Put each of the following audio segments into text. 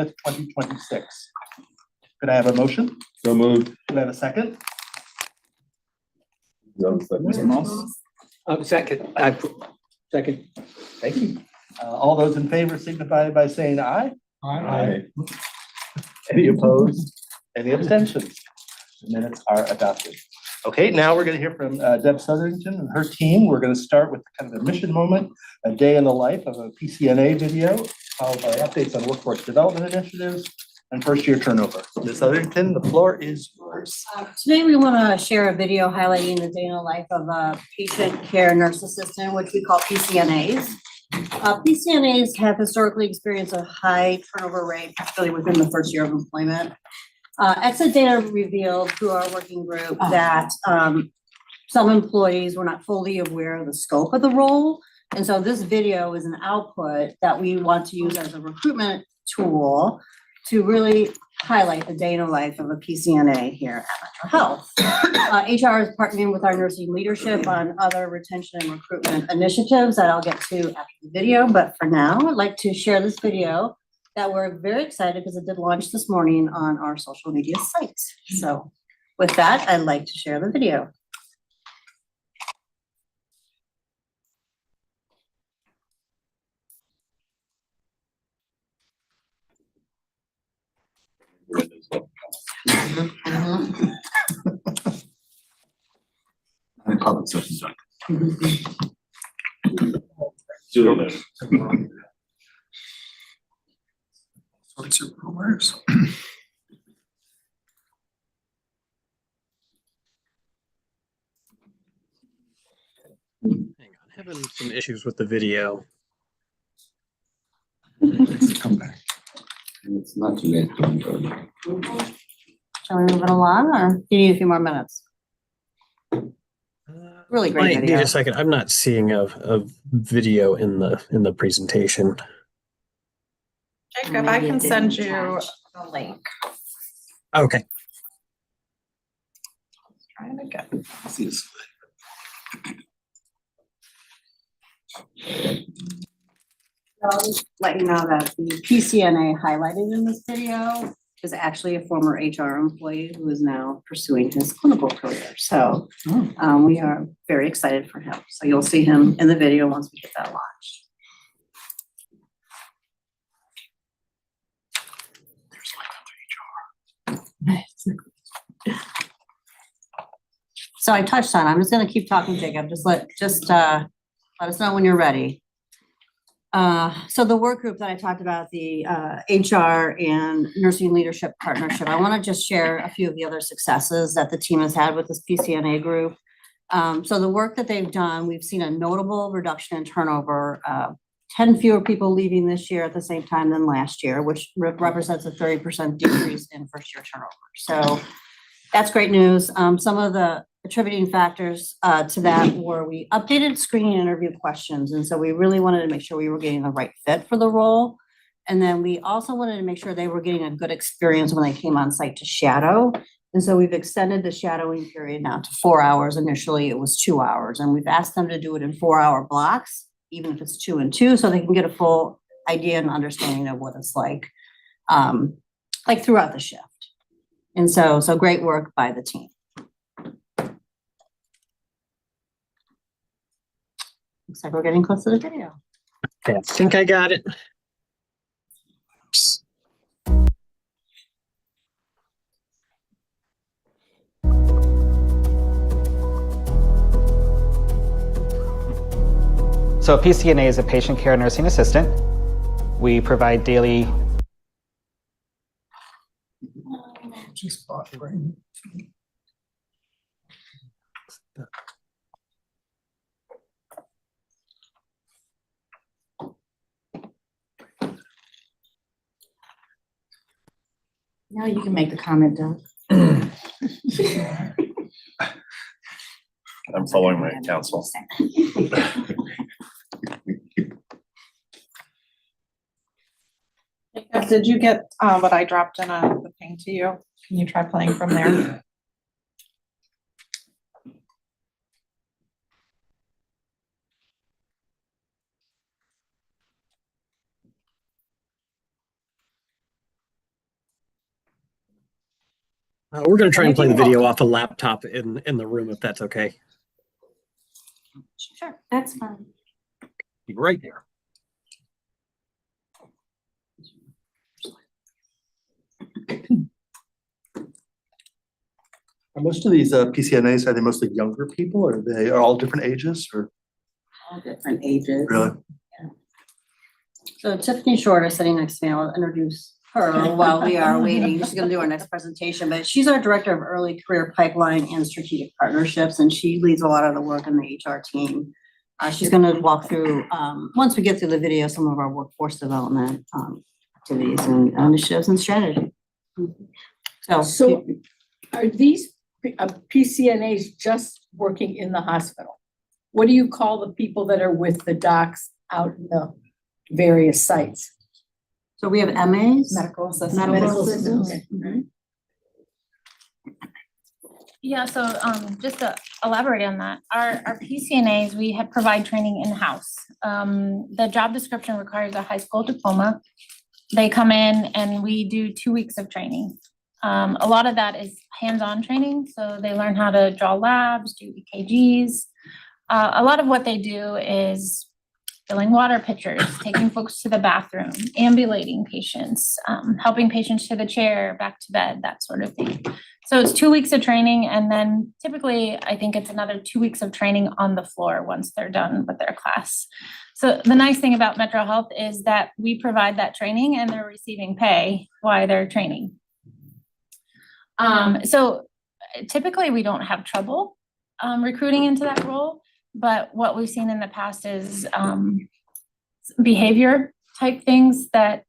5th, 2026. Could I have a motion? So moved. Could I have a second? Mr. Moss? Second. Second. Thank you. All those in favor signify by saying aye. Aye. Any opposed? Any abstentions? The minutes are adopted. Okay, now we're going to hear from Deb Sotherington and her team. We're going to start with kind of a mission moment, a day in the life of a PCNA video, followed by updates on workforce development initiatives and first-year turnover. Ms. Sotherington, the floor is yours. Today we want to share a video highlighting the day in the life of a patient care nurse assistant, which we call PCNAs. PCNAs have historically experienced a high turnover rate, particularly within the first year of employment. Exit data revealed through our working group that some employees were not fully aware of the scope of the role. And so this video is an output that we want to use as a recruitment tool to really highlight the day in the life of a PCNA here at Metro Health. HR is partnering with our nursing leadership on other retention and recruitment initiatives that I'll get to after the video. But for now, I'd like to share this video that we're very excited because it did launch this morning on our social media sites. So with that, I'd like to share the video. Public session. Sorts of rumors. Hang on, having some issues with the video. Come back. It's not too late. Shall we move it along or do you need a few more minutes? Really great Might video. need a second. I'm not seeing a video in the presentation. Jacob, I can send you a link. Okay. Trying to get. See this. I'll let you know that the PCNA highlighted in this video is actually a former HR employee who is now pursuing his clinical career. So we are very excited for him. So you'll see him in the video once we get that launched. So I touched on, I'm just gonna keep talking, Jacob, let us know when you're ready. So the work group that I talked about, the HR and nursing leadership partnership, I wanna just share a few of the other successes that the team has had with this PCNA group. So the work that they've done, we've seen a notable reduction in turnover, 10 fewer people leaving this year at the same time than last year, which represents a 30% decrease in first year turnover. So that's great news. Some of the attributing factors to that were we updated screening interview questions. And so we really wanted to make sure we were getting the right fit for the role. And then we also wanted to make sure they were getting a good experience when they came on site to shadow. And so we've extended the shadowing period now to 4 hours. Initially, it was 2 hours. And we've asked them to do it in 4-hour blocks, even if it's 2 and 2, so they can get a full idea and understanding of what it's like throughout the shift. And so great work by the team. Looks like we're getting close to the video. Okay, I think I got it. So a PCNA is a patient care nursing assistant. We provide daily. Now you can make the comment, Doug. I'm following my counsel. Did you get what I dropped in the thing to you? Can you try playing from there? We're going to try and play the video off a laptop in the room, if that's okay. Sure, that's fine. Be right there. Are most of these PCNAs, are they mostly younger people, or they are all different ages, or All different ages. really? So Tiffany Short is sitting next to me. I'll introduce her while we are waiting. She's gonna do our next presentation, but she's our Director of Early Career Pipeline and Strategic Partnerships, and she leads a lot of the work in the HR team. She's gonna walk through, once we get through the video, some of our workforce development activities and initiatives and strategy. So are these PCNAs just working in the hospital? What do you call the people that are with the docs out in the various sites? So we have MAs. Medical assistant. Medical assistant, assistants. okay. Mhm. Yeah, so just to elaborate on that, our PCNAs, we had provide training in-house. The job description requires a high school diploma. They come in and we do 2 weeks of training. A lot of that is hands-on training, so they learn how to draw labs, do EKGs. A lot of what they do is filling water pitchers, taking folks to the bathroom, ambulating patients, helping patients to the chair, back to bed, that sort of thing. So it's 2 weeks of training, and then typically, I think it's another 2 weeks of training on the floor once they're done with their class. So the nice thing about Metro Health is that we provide that training and they're receiving pay while they're training. So typically we don't have trouble recruiting into that role, but what we've seen in the past is behavior type things that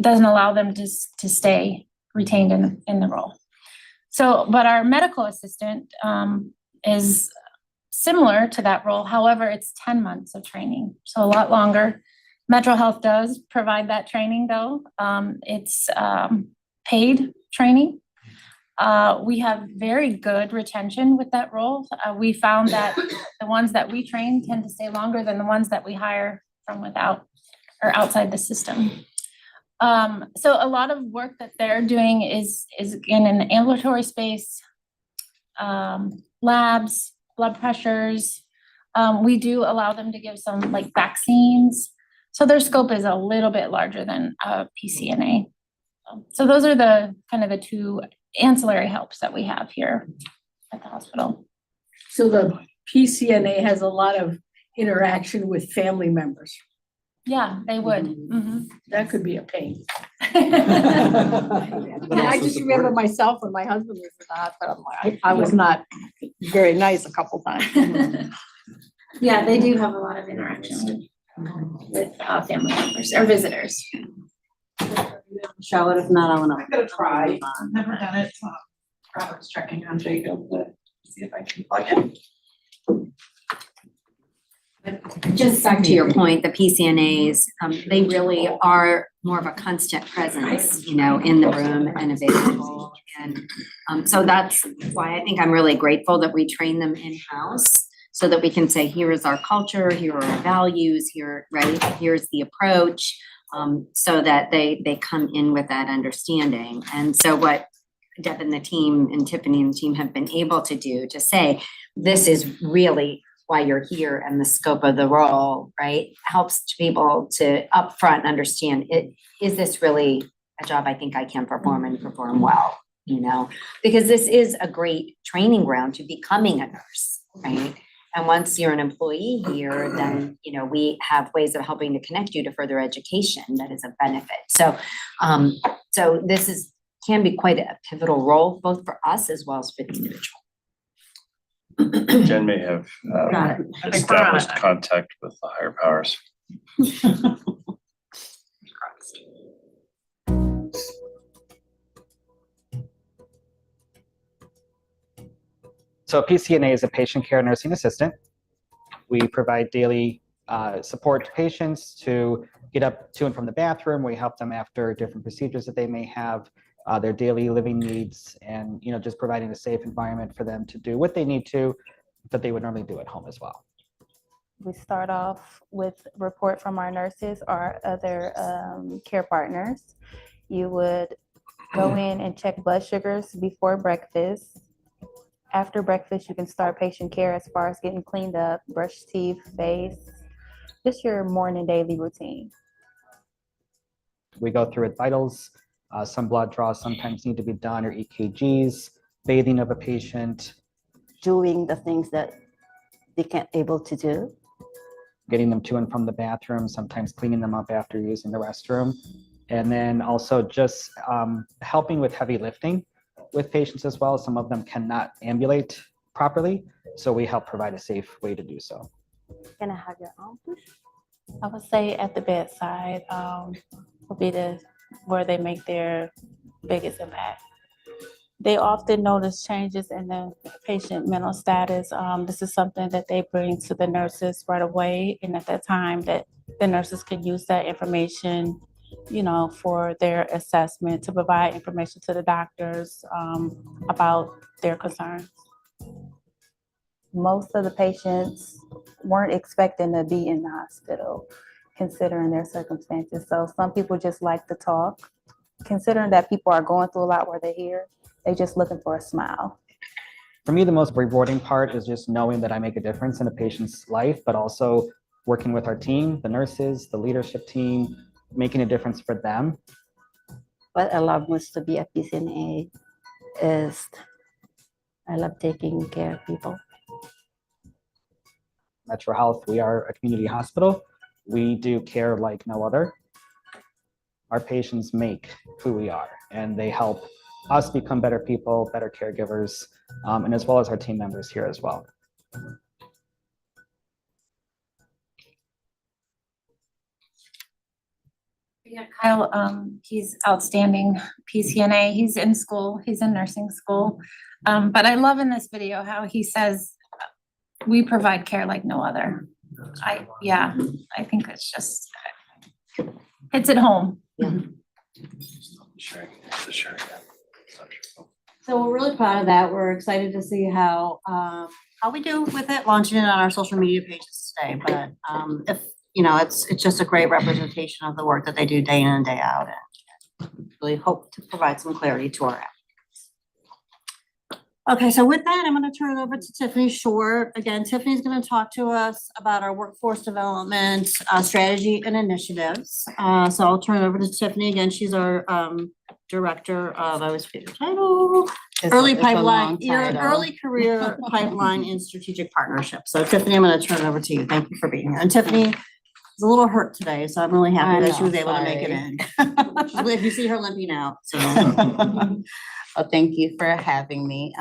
doesn't allow them to stay retained in the role. So, but our medical assistant is similar to that role. However, it's 10 months of training, so a lot longer. Metro Health does provide that training though. It's paid training. We have very good retention with that role. We found that the ones that we train tend to stay longer than the ones that we hire from without or outside the system. So a lot of work that they're doing is in an ambulatory space, labs, blood pressures. We do allow them to give some like vaccines. So their scope is a little bit larger than a PCNA. So those are the kind of the two ancillary helps that we have here at the hospital. So the PCNA has a lot of interaction with family members. Yeah, they would. Mhm. That could be a pain. Yeah, I just remember myself when my husband was in the hospital, I was not very nice a couple times. Yeah, they do have a lot of interaction with family members or visitors. Charlotte, if not, I wanna. I'm gonna try. Never done it, so Robert's checking on Jacob to see if I can plug in. Just back to your point, the PCNAs, they really are more of a constant presence, you know, in the room and available. And so that's why I think I'm really grateful that we train them in-house so that we can say, here is our culture, here are our values, here, right, here's the approach, so that they come in with that understanding. And so what Deb and the team and Tiffany and the team have been able to do to say, this is really why you're here and the scope of the role, right? Helps to be able to upfront understand is this really a job I think I can perform and perform well, you know? Because this is a great training ground to becoming a nurse, right? And once you're an employee here, then, you know, we have ways of helping to connect you to further education that is a benefit. So, so this can be quite a pivotal role, both for us as well as for the individual. Jen may have Got it. established contact with the higher powers. So a PCNA is a patient care nursing assistant. We provide daily support to patients to get up to and from the bathroom. We help them after different procedures that they may have, their daily living needs, and, you know, just providing a safe environment for them to do what they need to, that they would normally do at home as well. We start off with report from our nurses or other care partners. You would Go in and check blood sugars before breakfast. After breakfast, you can start patient care as far as getting cleaned up, brush teeth, face, just your morning daily routine. We go through with vitals. Some blood draws sometimes need to be done, or EKGs, bathing of a patient, Doing the things that they can't able to do. getting them to and from the bathroom, sometimes cleaning them up after using the restroom. And then also just helping with heavy lifting with patients as well. Some of them cannot ambulate properly, so we help provide a safe way to do so. Can I have your arm, please? I would say at the bedside would be where they make their biggest impact. They often notice changes in the patient mental status. This is something that they bring to the nurses right away, and at that time that the nurses can use that information, for their assessment, to provide information to the doctors about their concerns. Most of the patients weren't expecting to be in the hospital, considering their circumstances. So some people just like to talk, considering that people are going through a lot where they're here. They're just looking for a smile. For me, the most rewarding part is just knowing that I make a difference in a patient's life, but also working with our team, the nurses, the leadership team, making a difference for them. What I love most to be a PCNA is I love taking care of people. Metro Health, we are a community hospital. We do care like no other. Our patients make who we are, and they help us become better people, better caregivers, and as well as our team members here as well. Yeah, Kyle, he's outstanding PCNA. He's in school, he's in nursing school. But I love in this video how he says, we provide care like no other. I think it's just, it's at home. Sharing. So we're really proud of that. We're excited to see how we do with it, launching it on our social media pages today. But if it's just a great representation of the work that they do day in and day out, and really hope to provide some clarity to our applicants. Okay, so with that, I'm going to turn it over to Tiffany Short. Again, Tiffany's going to talk to us about our workforce development strategy and initiatives. So I'll turn it over to Tiffany again. She's our director of, I always forget your title, early career pipeline and strategic partnership. So Tiffany, I'm going to turn it over to you. Thank you for being here. And Tiffany is a little hurt today, so I'm really happy that she was able to make it in. If you see her limping out, so. Well, thank you for having me.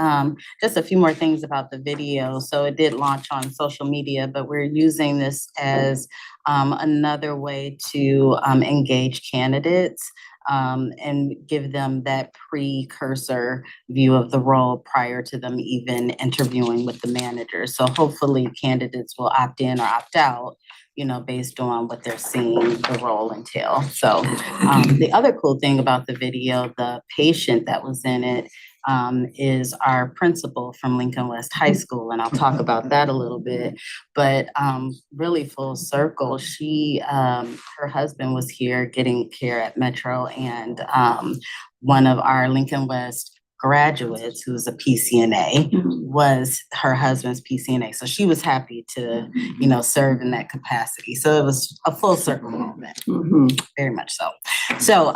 Just a few more things about the video. So it did launch on social media, but we're using this as another way to engage candidates and give them that precursor view of the role prior to them even interviewing with the manager. So hopefully candidates will opt in or opt out, based on what they're seeing the role entail. So the other cool thing about the video, the patient that was in it is our principal from Lincoln West High School, and I'll talk about that a little bit. But really full circle, her husband was here getting care at Metro, and one of our Lincoln West graduates, who's a PCNA, was her husband's PCNA. So she was happy to, serve in that capacity. So it was a full circle moment, very much so. So,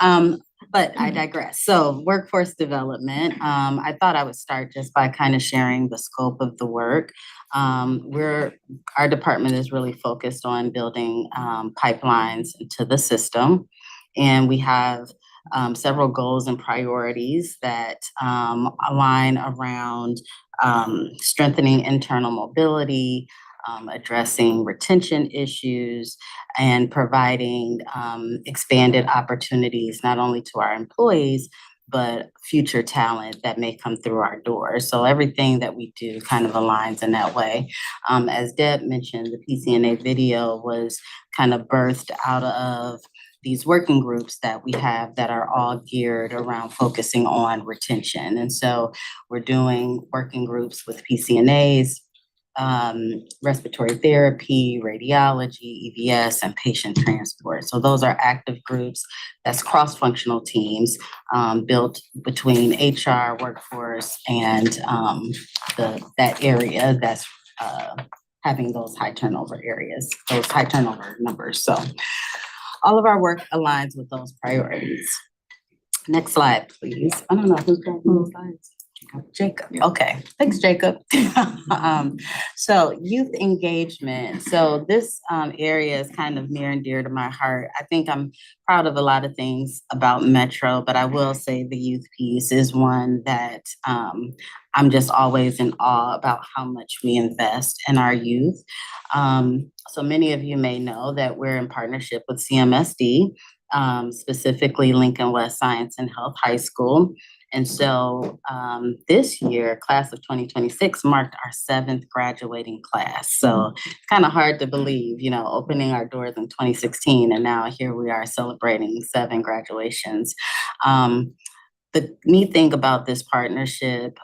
but I digress. So workforce development, I thought I would start just by kind of sharing the scope of the work. Our department is really focused on building pipelines into the system. And we have several goals and priorities that align around strengthening internal mobility, addressing retention issues, and providing expanded opportunities not only to our employees, but future talent that may come through our doors. So everything that we do kind of aligns in that way. As Deb mentioned, the PCNA video was kind of birthed out of these working groups that we have that are all geared around focusing on retention. And so we're doing working groups with PCNAs, respiratory therapy, radiology, EVS, and patient transport. So those are active groups. That's cross-functional teams built between HR, workforce, and that area that's having those high turnover areas, those high turnover numbers. So all of our work aligns with those priorities. Next slide, please. I don't know who's got the slides. Jacob. Okay, thanks, Jacob. So youth engagement. So this area is kind of near and dear to my heart. I think I'm proud of a lot of things about Metro, but I will say the youth piece is one that I'm just always in awe about how much we invest in our youth. So many of you may know that we're in partnership with CMSD, specifically Lincoln West Science and Health High School. And so this year, class of 2026 marked our 7th graduating class. So it's kind of hard to believe, you know, opening our doors in 2016, and now here we are celebrating 7 graduations. The neat thing about this partnership,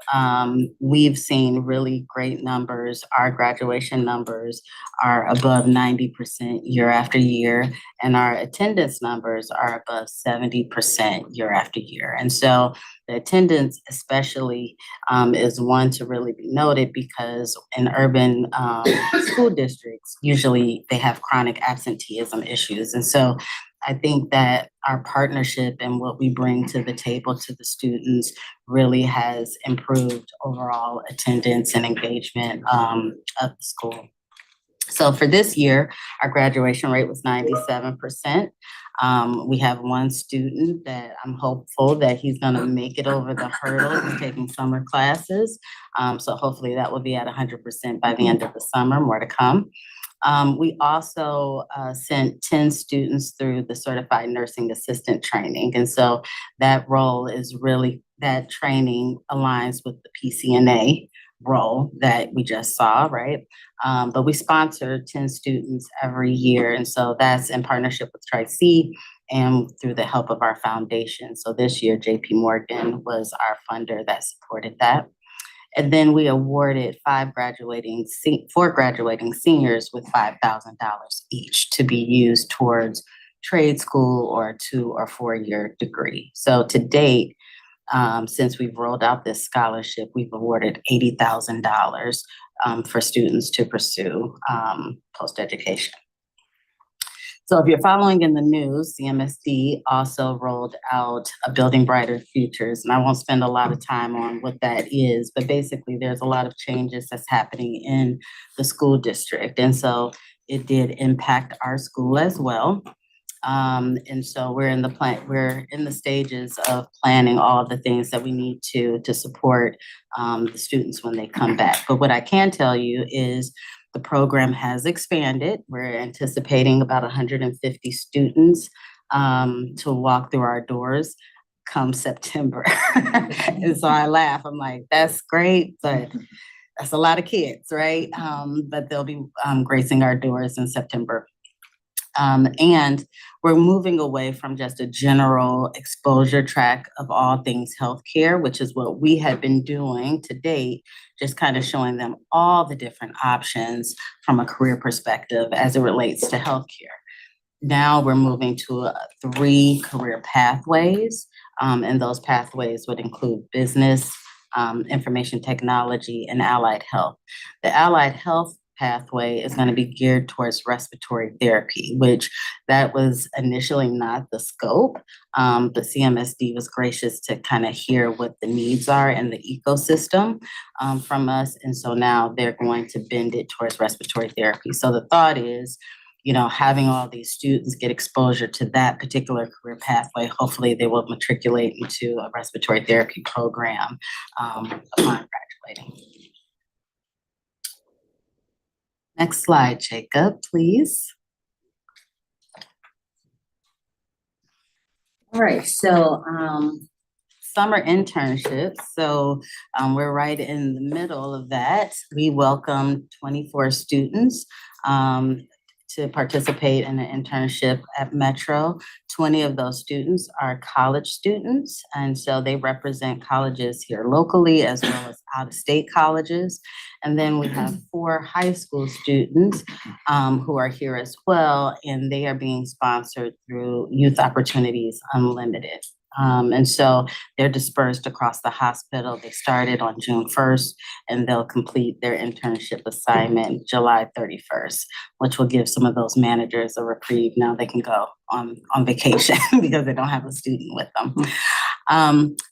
we've seen really great numbers. Our graduation numbers are above 90% year after year, and our attendance numbers are above 70% year after year. And so the attendance especially is one to really be noted, because in urban school districts, usually they have chronic absenteeism issues. And so I think that our partnership and what we bring to the table to the students really has improved overall attendance and engagement of the school. So for this year, our graduation rate was 97%. We have one student that I'm hopeful that he's gonna make it over the hurdle. He's taking summer classes. So hopefully that will be at 100% by the end of the summer, more to come. We also sent 10 students through the Certified Nursing Assistant training. And so that role is really, that training aligns with the PCNA role that we just saw, right? But we sponsor 10 students every year. And so that's in partnership with Tri-C and through the help of our foundation. So this year, JP Morgan was our funder that supported that. And then we awarded 4 graduating seniors with $5,000 each to be used towards trade school or a 2 or 4 year degree. So to date, since we've rolled out this scholarship, we've awarded $80,000 for students to pursue post-education. So if you're following in the news, CMSD also rolled out a Building Brighter Futures, and I won't spend a lot of time on what that is, but basically there's a lot of changes that's happening in the school district. And so it did impact our school as well. And so we're in the stages of planning all the things that we need to support the students when they come back. But what I can tell you is the program has expanded. We're anticipating about 150 students to walk through our doors come September. And so I laugh, I'm like, that's great, but that's a lot of kids, right? But they'll be gracing our doors in September. And we're moving away from just a general exposure track of all things healthcare, which is what we had been doing to date, just kind of showing them all the different options from a career perspective as it relates to healthcare. Now we're moving to 3 career pathways, and those pathways would include business, information technology, and allied health. The allied health pathway is going to be geared towards respiratory therapy, which that was initially not the scope, but CMSD was gracious to kind of hear what the needs are in the ecosystem from us. And so now they're going to bend it towards respiratory therapy. So the thought is, you know, having all these students get exposure to that particular career pathway, hopefully they will matriculate into a respiratory therapy program upon graduating. Next slide, Jacob, please. All right, so summer internships. So we're right in the middle of that. We welcomed 24 students to participate in an internship at Metro. 20 of those students are college students, and so they represent colleges here locally as well as out-of-state colleges. And then we have 4 high school students who are here as well, and they are being sponsored through Youth Opportunities Unlimited. And so they're dispersed across the hospital. They started on June 1st, and they'll complete their internship assignment July 31st, which will give some of those managers a reprieve. Now they can go on vacation because they don't have a student with them.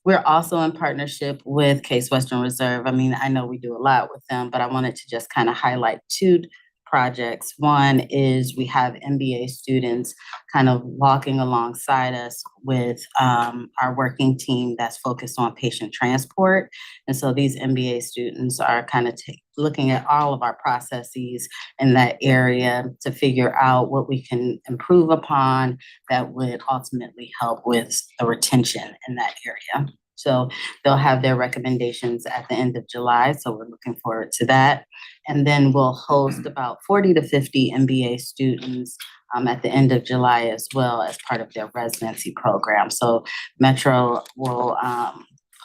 We're also in partnership with Case Western Reserve. I mean, I know we do a lot with them, but I wanted to just kind of highlight 2 projects. One is we have MBA students kind of walking alongside us with our working team that's focused on patient transport. And so these MBA students are kind of looking at all of our processes in that area to figure out what we can improve upon that would ultimately help with the retention in that area. So they'll have their recommendations at the end of July. So we're looking forward to that. And then we'll host about 40 to 50 MBA students at the end of July as well as part of their residency program. So Metro will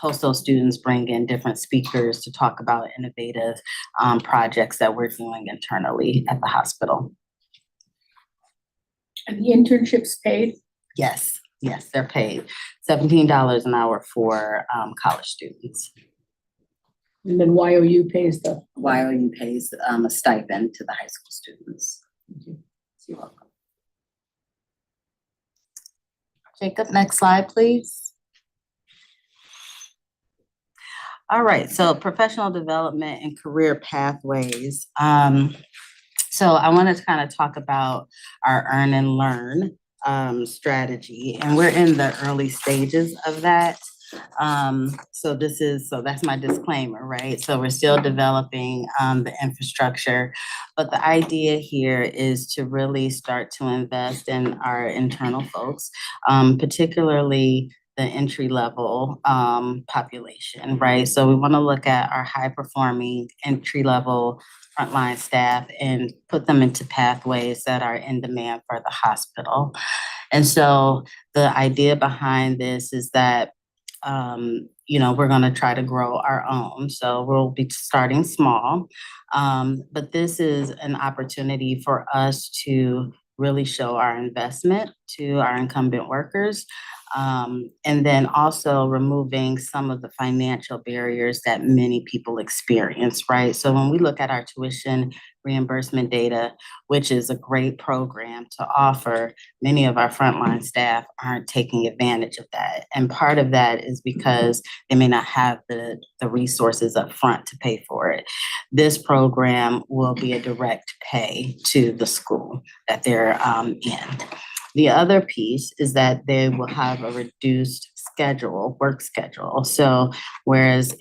host those students, bring in different speakers to talk about innovative projects that we're doing internally at the hospital. And the internships paid? Yes. Yes, they're paid $17 an hour for college students. And then YOU pays the. YOU pays a stipend to the high school students. You're welcome. Jacob, next slide, please. All right, so professional development and career pathways. So I wanted to kind of talk about our earn and learn strategy, and we're in the early stages of that. So that's my disclaimer, right? So we're still developing the infrastructure, but the idea here is to really start to invest in our internal folks, particularly the entry level population, right? So we want to look at our high performing entry level frontline staff and put them into pathways that are in demand for the hospital. And so the idea behind this is that, we're going to try to grow our own. So we'll be starting small, but this is an opportunity for us to really show our investment to our incumbent workers. And then also removing some of the financial barriers that many people experience, right? So when we look at our tuition reimbursement data, which is a great program to offer, many of our frontline staff aren't taking advantage of that. And part of that is because they may not have the resources up front to pay for it. This program will be a direct pay to the school that they're in. The other piece is that they will have a reduced work schedule. So whereas,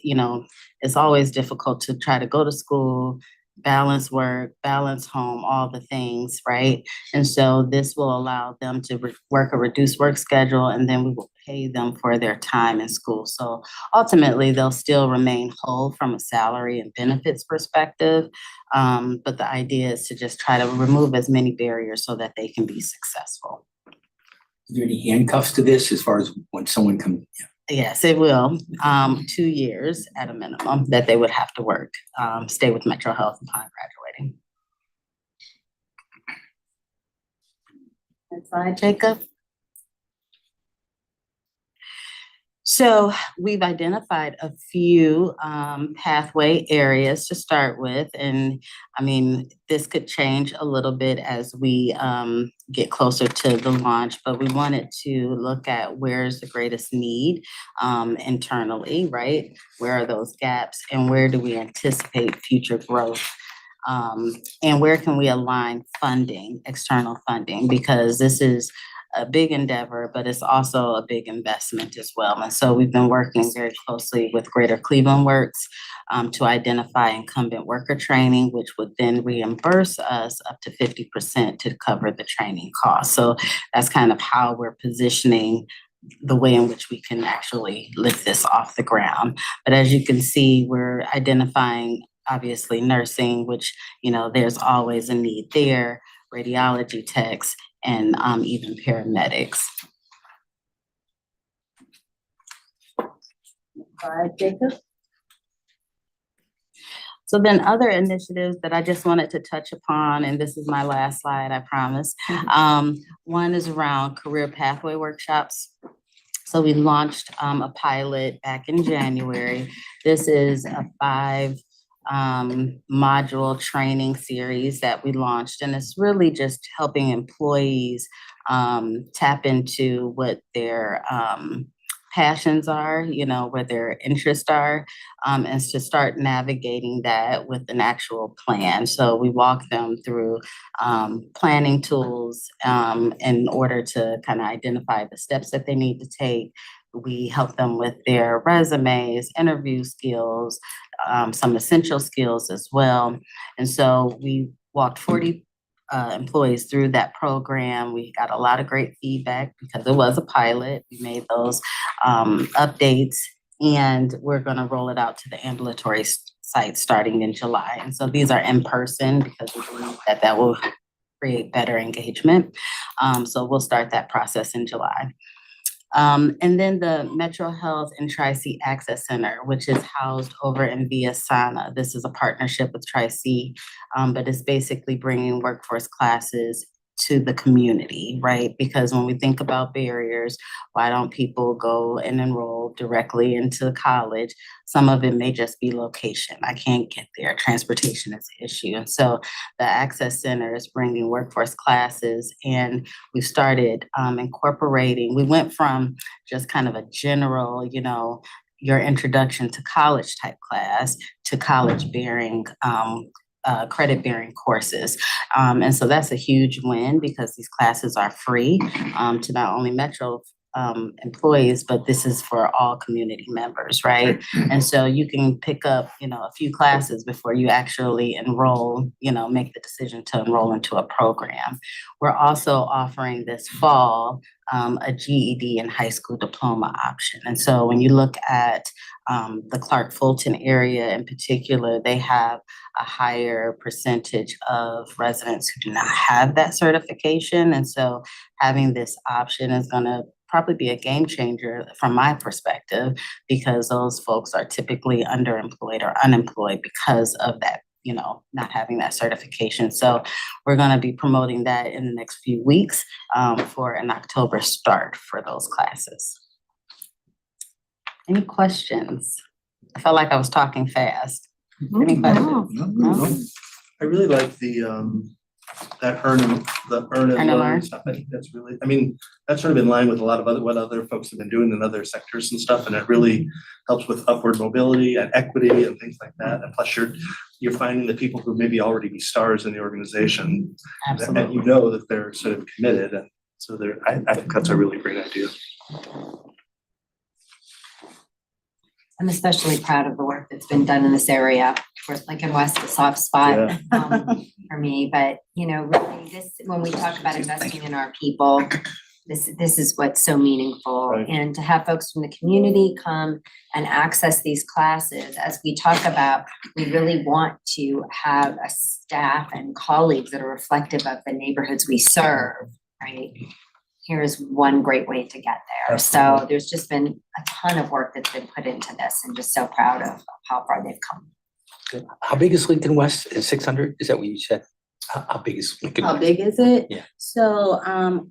it's always difficult to try to go to school, balance work, balance home, all the things, right? And so this will allow them to work a reduced work schedule, and then we will pay them for their time in school. So ultimately, they'll still remain whole from a salary and benefits perspective. But the idea is to just try to remove as many barriers so that they can be successful. Is there any handcuffs to this as far as when someone comes? Yes, it will. 2 years at a minimum that they would have to work, stay with Metro Health upon graduating. Next slide, Jacob. So we've identified a few pathway areas to start with. And I mean, this could change a little bit as we get closer to the launch, but we wanted to look at where's the greatest need internally, right? Where are those gaps and where do we anticipate future growth? And where can we align funding, external funding, because this is a big endeavor, but it's also a big investment as well. And so we've been working very closely with Greater Cleveland Works to identify incumbent worker training, which would then reimburse us up to 50% to cover the training costs. So that's kind of how we're positioning the way in which we can actually lift this off the ground. But as you can see, we're identifying obviously nursing, which, there's always a need there. radiology techs, and even paramedics. Jacob. So then other initiatives that I just wanted to touch upon, and this is my last slide, I promise. One is around career pathway workshops. So we launched a pilot back in January. This is a 5 module training series that we launched, and it's really just helping employees tap into what their passions are, you know, where their interests are, and to start navigating that with an actual plan. So we walk them through planning tools in order to kind of identify the steps that they need to take. We help them with their resumes, interview skills, some essential skills as well. And so we walked 40 employees through that program. We got a lot of great feedback because it was a pilot. We made those updates, and we're going to roll it out to the ambulatory sites starting in July. And so these are in person because we believe that that will create better engagement. So we'll start that process in July. And then the Metro Health and Tri-C Access Center, which is housed over in Via Sana. This is a partnership with Tri-C, but it's basically bringing workforce classes to the community, right? Because when we think about barriers, why don't people go and enroll directly into college? Some of it may just be location. I can't get there. Transportation is an issue. And so the Access Center is bringing workforce classes, and we started incorporating. We went from just kind of a general, you know, your introduction to college type class to college bearing credit bearing courses. And so that's a huge win because these classes are free to not only Metro employees, but this is for all community members, right? And so you can pick up, you know, a few classes before you actually enroll, you know, make the decision to enroll into a program. We're also offering this fall a GED and high school diploma option. And so when you look at the Clark Fulton area in particular, they have a higher percentage of residents who do not have that certification. And so having this option is going to probably be a game changer from my perspective, because those folks are typically underemployed or unemployed because of that, you know, not having that certification. So we're going to be promoting that in the next few weeks for an October start for those classes. Any questions? I felt like I was talking fast. Any questions? No. I really like the that earn and learn stuff. I think that's really, I mean, that's sort of in line with a lot of what other folks have been doing in other sectors and stuff, and it really helps with upward mobility and equity and things like that. And plus you're finding the people who maybe already be stars in the organization. Absolutely. And you know that they're sort of committed, and so I think that's a really great idea. I'm especially proud of the work that's been done in this area. Of course, Lincoln West is a soft spot for me, but you know, really this, when we talk about investing in our people, this is what's so meaningful. Right. And to have folks from the community come and access these classes, as we talk about, we really want to have a staff and colleagues that are reflective of the neighborhoods we serve, right? Here's one great way to get there. Absolutely. So there's just been a ton of work that's been put into this, and just so proud of how far they've come. How big is Lincoln West? Is 600? Is that what you said? How big is Lincoln How West? big is it? Yeah. So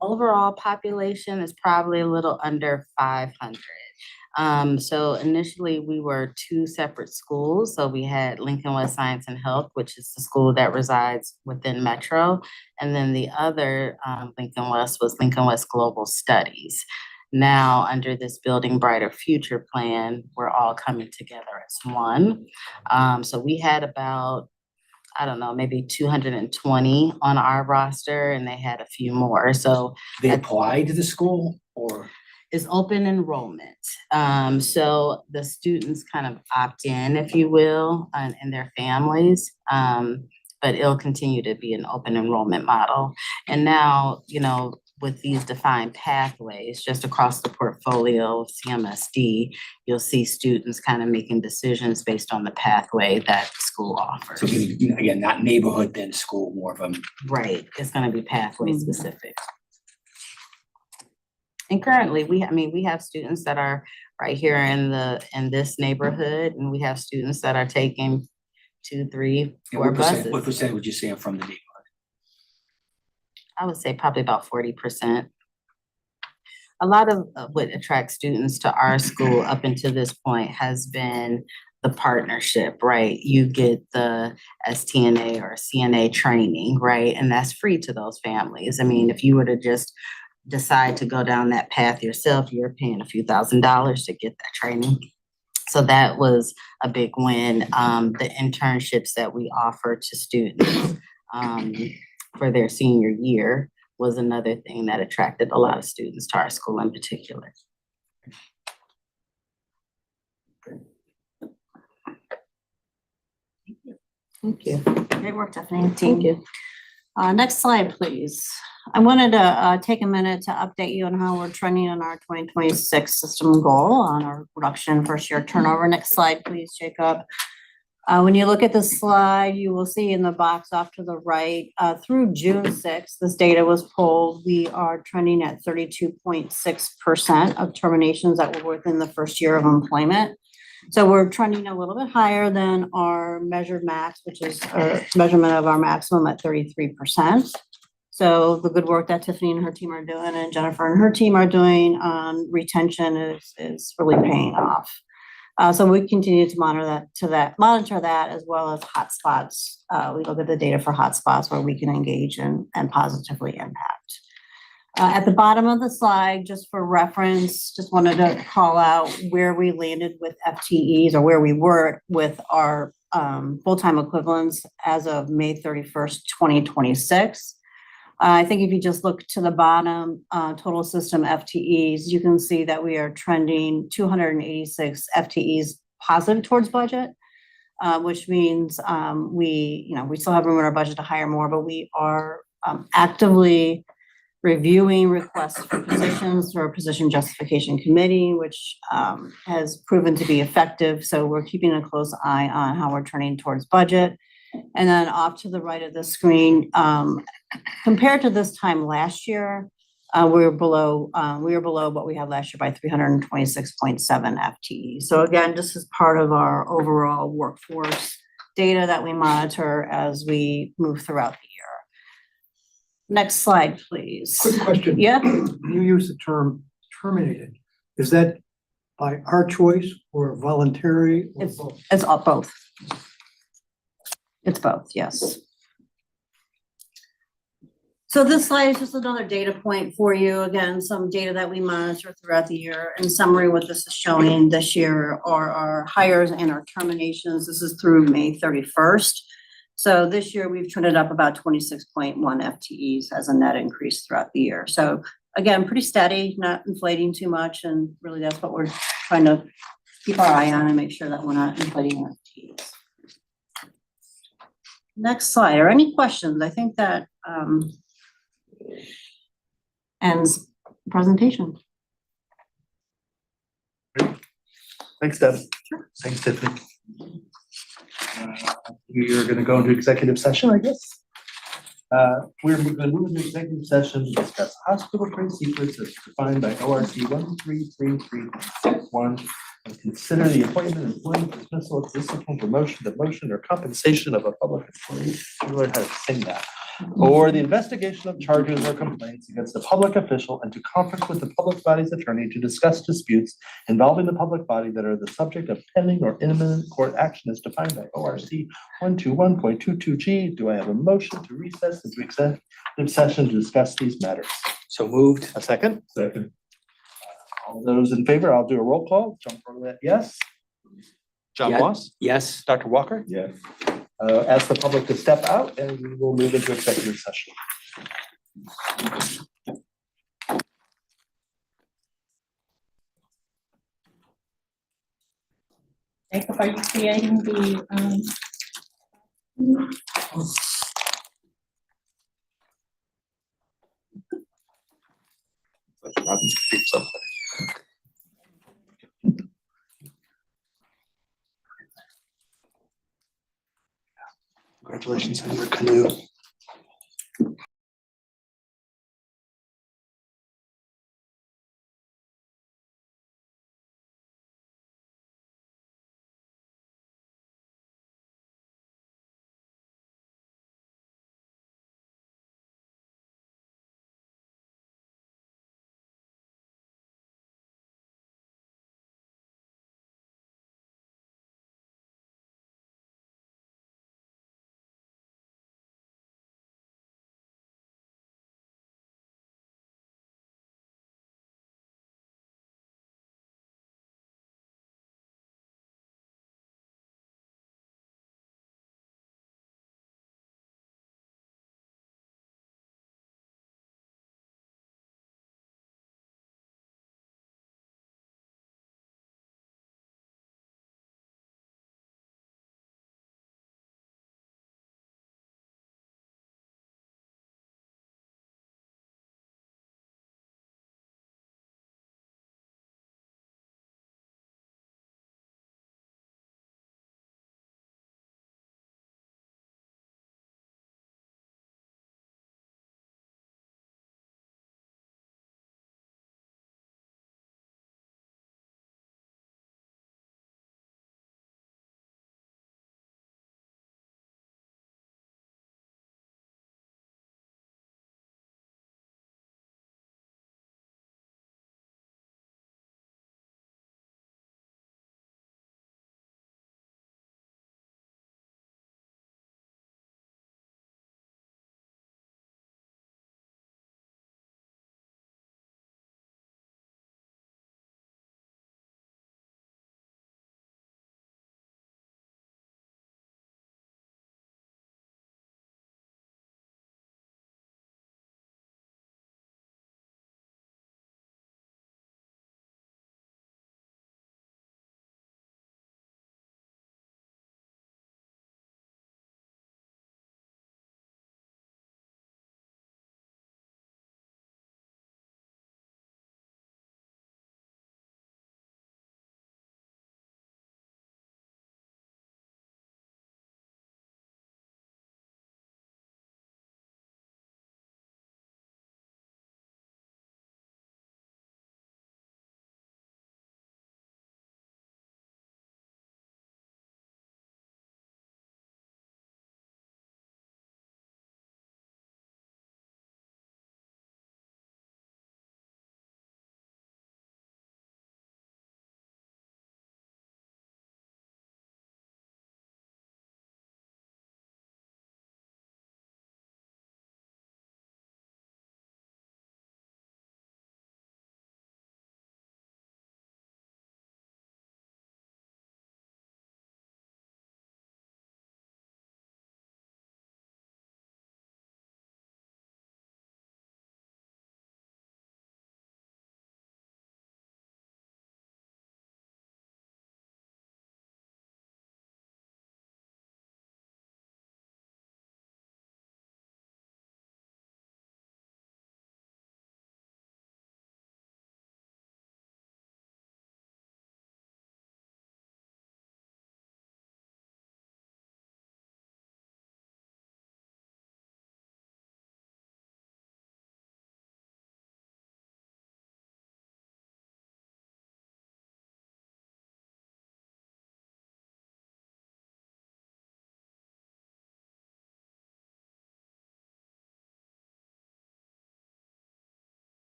overall population is probably a little under 500. So initially we were 2 separate schools. So we had Lincoln West Science and Health, which is the school that resides within Metro. And then the other Lincoln West was Lincoln West Global Studies. Now, under this Building Brighter Future plan, we're all coming together as one. So we had about, I don't know, maybe 220 on our roster, and they had a few more. So They apply to the school or? it's open enrollment. So the students kind of opt in, if you will, and their families. But it'll continue to be an open enrollment model. And now, you know, with these defined pathways, just across the portfolio of CMSD, you'll see students kind of making decisions based on the pathway that the school offers. So again, not neighborhood, then school, more of a. Right, it's gonna be pathway specific. And currently, we have students that are right here in this neighborhood, and we have students that are taking 2, 3, 4 buses. What percent would you say are from the neighborhood? I would say probably about 40%. A lot of what attracts students to our school up until this point has been the partnership, right? You get the STNA or CNA training, right? And that's free to those families. I mean, if you were to just decide to go down that path yourself, you're paying a few $1,000s to get that training. So that was a big win. The internships that we offer to students for their senior year was another thing that attracted a lot of students to our school in particular. Thank you. Great work, Tiffany and team. Thank you. Next slide, please. I wanted to take a minute to update you on how we're trending on our 2026 system goal on our reduction first year turnover. Next slide, please, Jacob. When you look at the slide, you will see in the box off to the right, through June 6th, this data was pulled. We are trending at 32.6% of terminations that were within the first year of employment. So we're trending a little bit higher than our measured max, which is a measurement of our maximum at 33%. So the good work that Tiffany and her team are doing and Jennifer and her team are doing on retention is really paying off. So we continue to monitor that as well as hotspots. We look at the data for hotspots where we can engage and positively impact. At the bottom of the slide, just for reference, just wanted to call out where we landed with FTEs or where we were with our full-time equivalents as of May 31st, 2026. I think if you just look to the bottom, total system FTEs, you can see that we are trending 286 FTEs positive towards budget, which means we still have room in our budget to hire more, but we are actively reviewing requests for positions through our position justification committee, which has proven to be effective. So we're keeping a close eye on how we're turning towards budget. And then off to the right of the screen, compared to this time last year, we were below what we had last year by 326.7 FTE. So again, this is part of our overall workforce data that we monitor as we move throughout the year. Next slide, please. Quick question. Yeah. You use the term terminated. Is that by our choice or voluntary? Or both? It's all both. It's both, yes. So this slide is just another data point for you. Again, some data that we monitor throughout the year. In summary, what this is showing this year are our hires and our terminations. This is through May 31st. So this year we've trended up about 26.1 FTEs as a net increase throughout the year. So again, pretty steady, not inflating too much. And really that's what we're trying to keep our eye on and make sure that we're not inflating our FTEs. Next slide. Are any questions? I think that ends the presentation. Thanks, Deb. Sure. Thanks, Tiffany. We are going to go into executive session, I guess. We're going to move into executive session to discuss hospital trade secrets as defined by ORC 133361 and consider the appointment, employment, dismissal, discipline, promotion, demotion, or compensation of a public employee. You learn how to sing that. Or the investigation of charges or complaints against a public official and to conference with the public body's attorney to discuss disputes involving the public body that are the subject of pending or imminent court action as defined by ORC 121.22G. Do I have a motion to recess into executive session to discuss these matters? So moved. A second? Second. All those in favor, I'll do a roll call. John Bartlett, yes. John Yeah. Moss? Yes. Dr. Walker? Yes. Ask the public to step out and we will move into executive session. Jacob, are you creating the Congratulations on your canoe.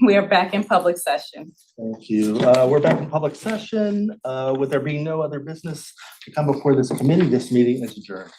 We are back in public session. Thank you. We're back in public session. With there being no other business to come before this committee, this meeting is adjourned.